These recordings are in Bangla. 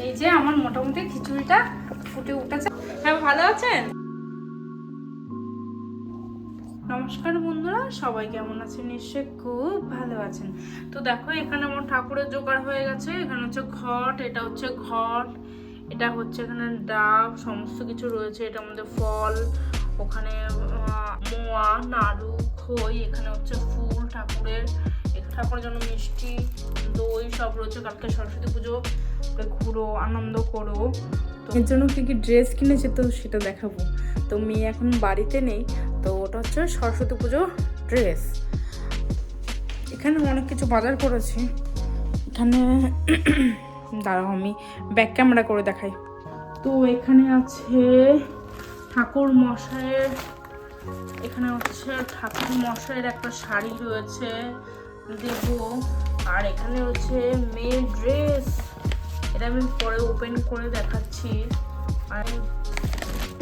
এই যে আমার মোটামুটি খিচুড়িটা ফুটে উঠেছে। হ্যাঁ, ভালো আছেন? নমস্কার বন্ধুরা, সবাই কেমন আছেন? নিশ্চয়ই খুব ভালো আছেন। তো দেখো, এখানে আমার ঠাকুরের জোগাড় হয়ে গেছে। এখানে হচ্ছে ঘট, এটা হচ্ছে ঘট, এটা হচ্ছে এখানে ডাব, সমস্ত কিছু রয়েছে। এটার মধ্যে ফল, ওখানে মোয়া, নাড়ু, খই, এখানে হচ্ছে ফুল ঠাকুরের, ঠাকুরের জন্য মিষ্টি, দই সব রয়েছে। কালকে সরস্বতী পুজো, ঘুরো, আনন্দ করো। তো এর জন্য কি কি ড্রেস কিনেছে তো সেটা দেখাবো। তো মেয়ে এখন বাড়িতে নেই, তো ওটা হচ্ছে সরস্বতী পুজো ড্রেস। এখানে অনেক কিছু বাজার করেছি। এখানে দাঁড়াও, আমি ব্যাক ক্যামেরা করে দেখাই। তো এখানে আছে ঠাকুর মশাইয়ের, এখানে হচ্ছে ঠাকুর মশাইয়ের একটা শাড়ি রয়েছে, দেবো। আর এখানে হচ্ছে মেয়ের ড্রেস, এটা আমি পরে ওপেন করে দেখাচ্ছি। আর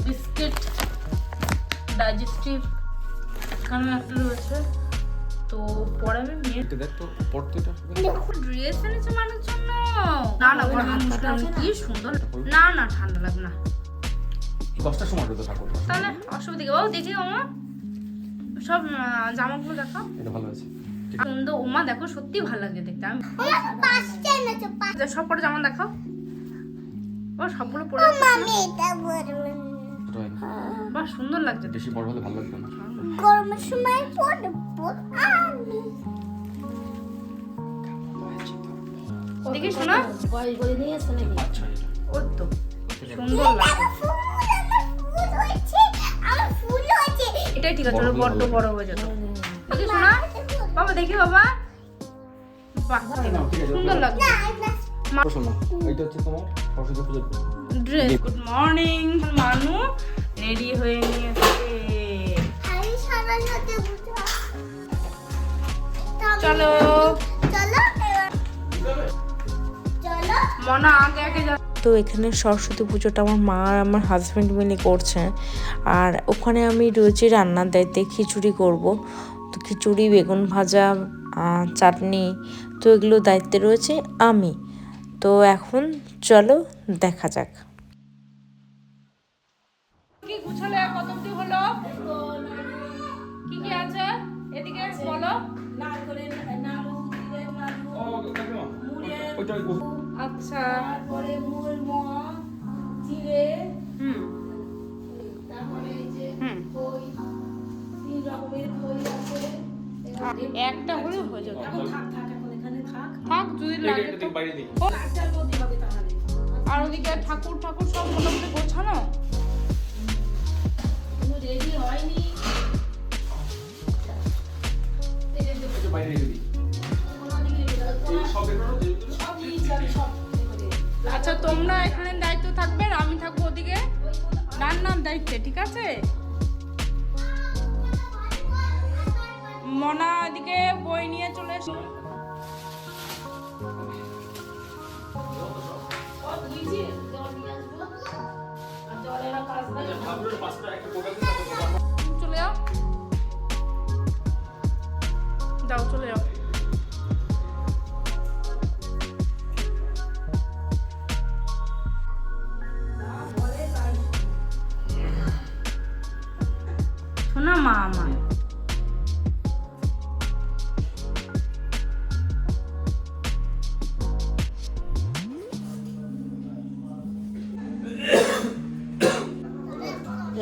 বিস্কিট, ডাইজেস্টিভ এখানে একটা রয়েছে। তো পরে আমি মেয়ের ড্রেস এনেছি মানের জন্য। না না, কি সুন্দর। না না, ঠান্ডা লাগবে না। 10টার সময় তো ঠাকুর, তাহলে অসুবিধা কি? ও দেখি ওমা, সব জামাগুলো দেখো, এটা ভালো আছে। সুন্দর। ওমা দেখো, সত্যি ভালো লাগে দেখতে। আমি সবকটা জামা দেখাও। ও সবগুলো পরে বাহ, সুন্দর লাগছে। বেশি বড় হলে ভালো লাগবে না। গরমের সময় পরবো আমি। দেখি শোনা, বয়স বলে নিয়েছে নাকি? আচ্ছা, এটা ওই তো সুন্দর লাগছে। আমার ফুল আছে। এটাই ঠিক আছে, বড্ড বড় হয়ে যেত। দেখি শোনা, বাবা দেখি বাবা, বাহ সুন্দর লাগছে। শোনো, এইটা হচ্ছে তোমার সরস্বতী পুজোর ড্রেস। Good morning. মানু রেডি হয়ে নিয়েছে। আমি সবার সাথে বুঝা। চলো চলো চলো মনা, আগে আগে যা। তো এখানে সরস্বতী পুজোটা আমার মা আর আমার হাজব্যান্ড মিলে করছে। আর ওখানে আমি রয়েছি রান্নার দায়িত্বে, খিচুড়ি করব। তো খিচুড়ি, বেগুন ভাজা, চাটনি, তো এগুলো দায়িত্বে রয়েছে আমি। তো এখন চলো দেখা যাক। কি গুছালে, কত অবধি হলো? কি কি আছে এদিকে বলো। আচ্ছা, তারপরে মূল মোয়া জিরে হুম তারপরে এই যে হুম, খই, 3 রকমের খই আছে। একটা হলে হয়ে যাবে। এখন থাক এখন এখানে থাক। থাক, যদি লাগে তো। ও, একটা করতে হবে তাহলে। আর ওদিকে ঠাকুর ঠাকুর সব মোটামুটি গোছানো। কোনো রেডি হয়নি। বাইরে রেখে দিই। সব নিয়েছি আমি, সব করে। আচ্ছা, তোমরা এখানে দায়িত্ব থাকবে আর আমি থাকবো ওদিকে রান্নার দায়িত্বে, ঠিক আছে? মনা এদিকে বই নিয়ে চলে এসো। সব নিয়েছি, জল নিয়ে আসবো। আর জলের কাজ নাই। চলে যাও, যাও চলে যাও। শোনা মা আমার,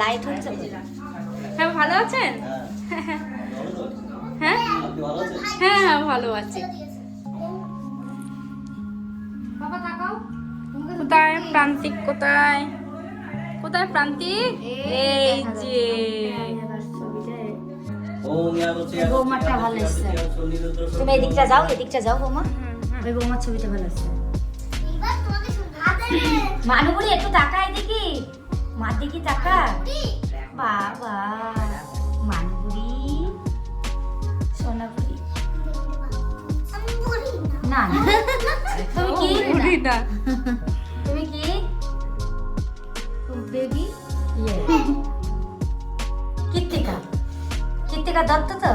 লাইট হচ্ছে। হ্যাঁ ভালো আছেন? হ্যাঁ হ্যাঁ হ্যাঁ ভালো আছি। বাবা তাকাও। কোথায় প্রান্তিক? কোথায় কোথায় প্রান্তিক? এই যে বৌমাটা ভালো এসছে। তুমি এদিকটা যাও, এদিকটা যাও বৌমা। ওই বৌমার ছবিটা ভালো এসছে। মানুগুড়ি একটু তাকা এদিকে, মার দিকে তাকা। বাবা মানুগুড়ি, সোনাগুড়ি। না না, তুমি কি বুড়িটা। তুমি কি বেবি? কৃত্তিকা, কৃত্তিকা দত্ত তো।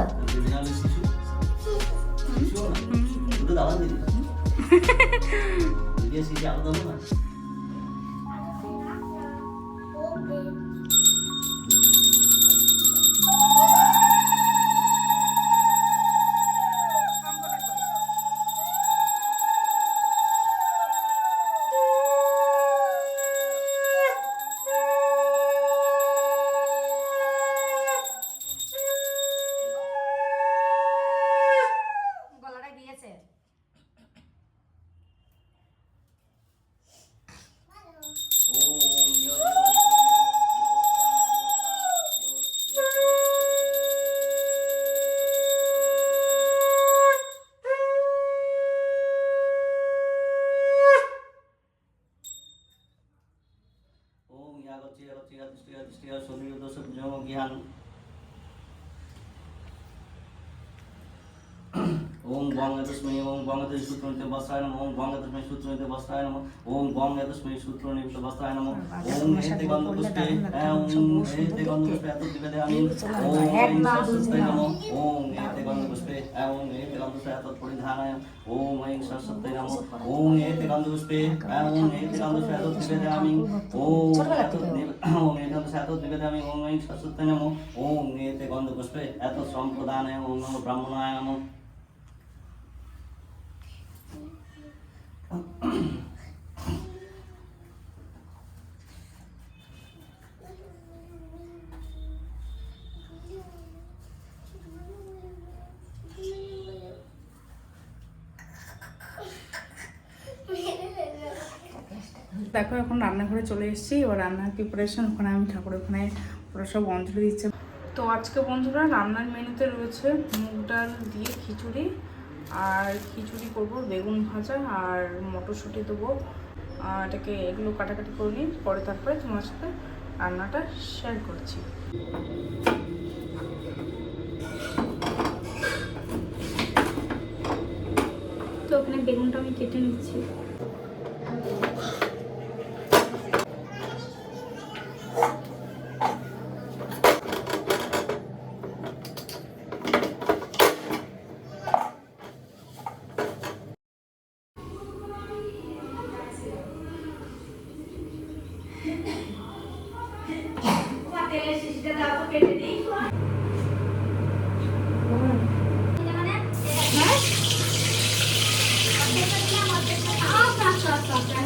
বং এতস্মৈ ওং বং এতস্মৈ সূত্রনিতে বস্ত্রায় নমঃ ওং বং এতস্মৈ সূত্রনিতে বস্ত্রায় নমঃ ওং বং এতস্মৈ সূত্রনিতে বস্ত্রায় নমঃ ওং এতে গন্ধপুষ্পে ওং এতে গন্ধপুষ্পে এত দিবেদামি ওং সরস্বতী নমঃ ওং এতে গন্ধপুষ্পে ওং এতে গন্ধপুষ্পে এত পরিধানায় ওং ঐং সরস্বতী নমঃ ওং এতে গন্ধপুষ্পে ওং এতে গন্ধপুষ্পে এত দিবেদামি ওং এতে গন্ধপুষ্পে এত দিবেদামি ওং ঐং সরস্বতী নমঃ ওং এতে গন্ধপুষ্পে এত সম্প্রদানায় ওং নমো ব্রাহ্মণায় নমঃ। দেখো এখন রান্নাঘরে চলে এসেছি, এবার রান্নার প্রিপারেশন। ওখানে আমি ঠাকুরের ওখানে পুরো সব অঞ্জলি দিচ্ছে। তো আজকে বন্ধুরা রান্নার মেনুতে রয়েছে মুগ ডাল দিয়ে খিচুড়ি, আর খিচুড়ি করব, বেগুন ভাজা আর মটরশুঁটি দেবো। এটাকে এগুলো কাটাকাটি করে নিই, পরে তারপরে তোমার সাথে রান্নাটা শেয়ার করছি। তো ওখানে বেগুনটা আমি কেটে নিচ্ছি।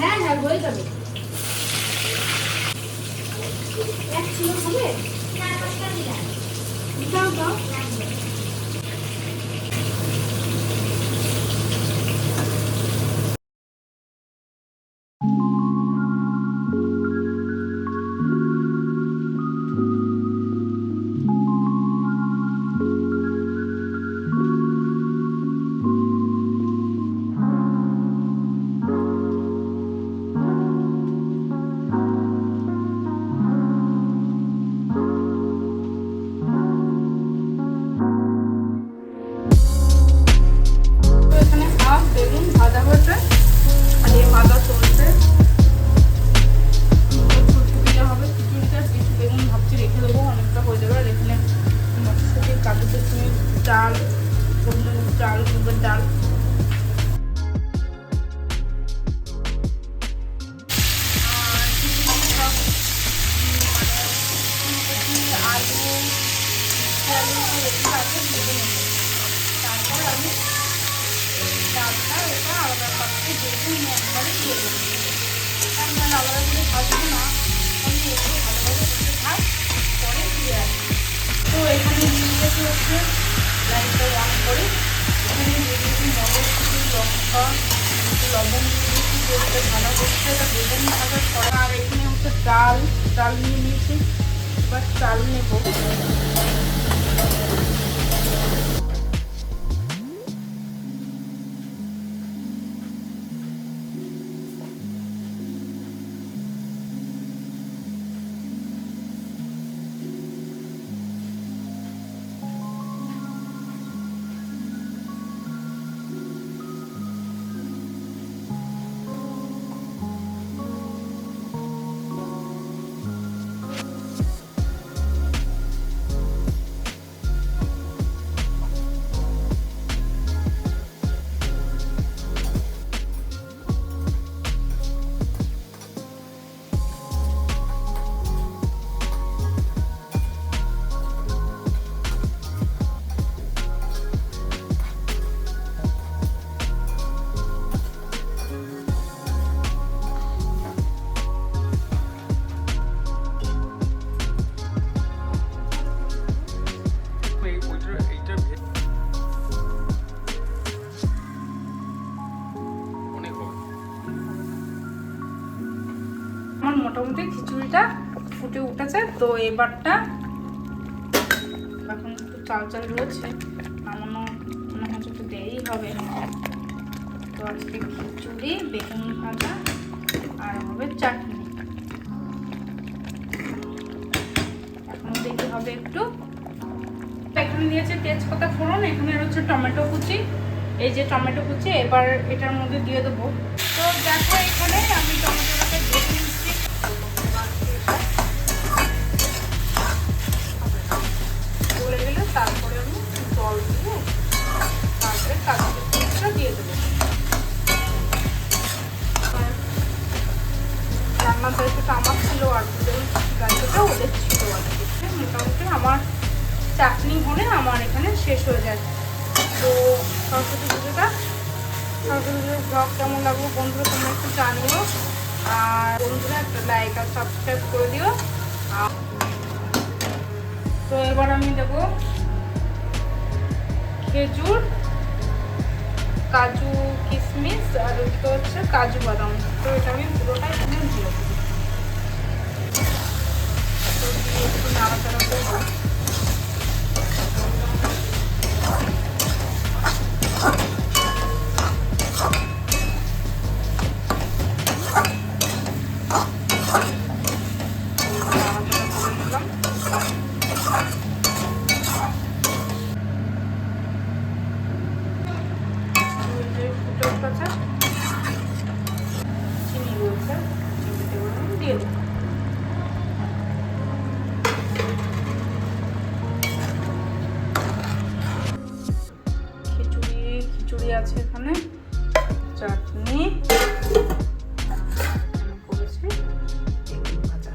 হ্যাঁ হ্যাঁ হয়ে যাবে। এক কিলো হবে, 4-5টা দাও দাও। বেগুন ভাজা হয়েছে, আর এই ভাজা চলছে। দিলে হবে খিচুড়িটা, কিছু বেগুন ভাবছি রেখে দেবো, অনেকটা হয়ে যাবে। আর এখানে মটরশুঁটি, কাজু কিশমিশ, ডাল, চাল, মুগের ডাল। তারপরে আমি ডালটা ওটা আলাদা পাত্রে দিয়ে একবারে দিয়ে দেবো। আমি আলাদা করে ভাজবো না, আমি এগুলো ভালোভাবে করতে থাক, পরে ফিরে আসবো। তো এখানে নিয়ে গেছে হচ্ছে লাইটটা অন করে, এখানে দিয়ে দিয়েছি মটরশুঁটি, লঙ্কা, লবণ দিয়ে দিয়েছি, করতে ভালো করছে। এটা বেগুন ভাজা করা। আর এখানে হচ্ছে ডাল নিয়ে নিয়েছি, এবার চাল নেবো। মোটামুটি খিচুড়িটা ফুটে উঠেছে। তো এবারটা এখন একটু চাল রয়েছে, নামানো মনে হচ্ছে একটু দেরি হবে। তো আজকে খিচুড়ি, বেগুন ভাজা আর হবে চাটনি। এখন দেখতে হবে একটু। এখানে দিয়েছে তেজপাতা ফোড়ন, এখানে রয়েছে টমেটো কুচি, এই যে টমেটো কুচি এবার এটার মধ্যে দিয়ে দেবো। তো দেখো এখানে আমি টমেটোটাকে দিয়ে নিচ্ছি। গলে গেলে তারপরে আমি জল দিয়ে তারপরে কাঁচা পেঁয়াজটা দিয়ে দেবো। রান্নার দায়িত্বটা আমার ছিল আর দায়িত্বটা ওদের ছিল আর কি। মোটামুটি আমার চাটনি হলে আমার এখানে শেষ হয়ে যায়। তো সরস্বতী পুজোর ব্লগ কেমন লাগলো বন্ধুরা তোমরা একটু জানিও, আর বন্ধুরা একটা লাইক আর সাবস্ক্রাইব করে দিও। তো এবার আমি দেবো খেজুর, কাজু কিশমিশ আর ওদিকে হচ্ছে কাজু বাদাম। তো এটা আমি পুরোটাই এখানে দিয়ে দেবো। তো দিয়ে একটু নাড়াচাড়া করবো। চিনি রয়েছে, চিনিতে দিয়ে দেবো। খিচুড়ি আছে এখানে, চাটনি করেছি, বেগুন ভাজা।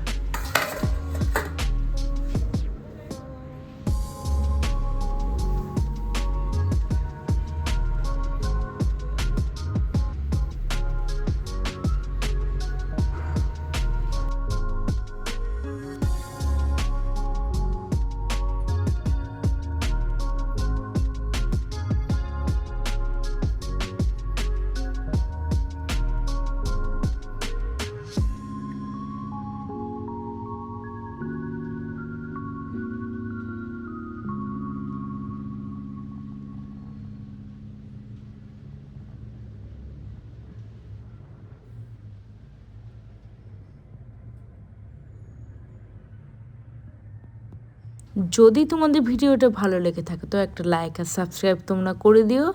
যদি তোমাদের ভিডিওটা ভালো লেগে থাকে তো একটা লাইক আর সাবস্ক্রাইব তোমরা করে দিও।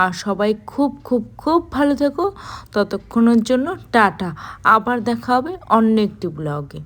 আর সবাই খুব খুব খুব ভালো থেকো। ততক্ষণের জন্য টাটা, আবার দেখা হবে অন্য একটি ব্লগে।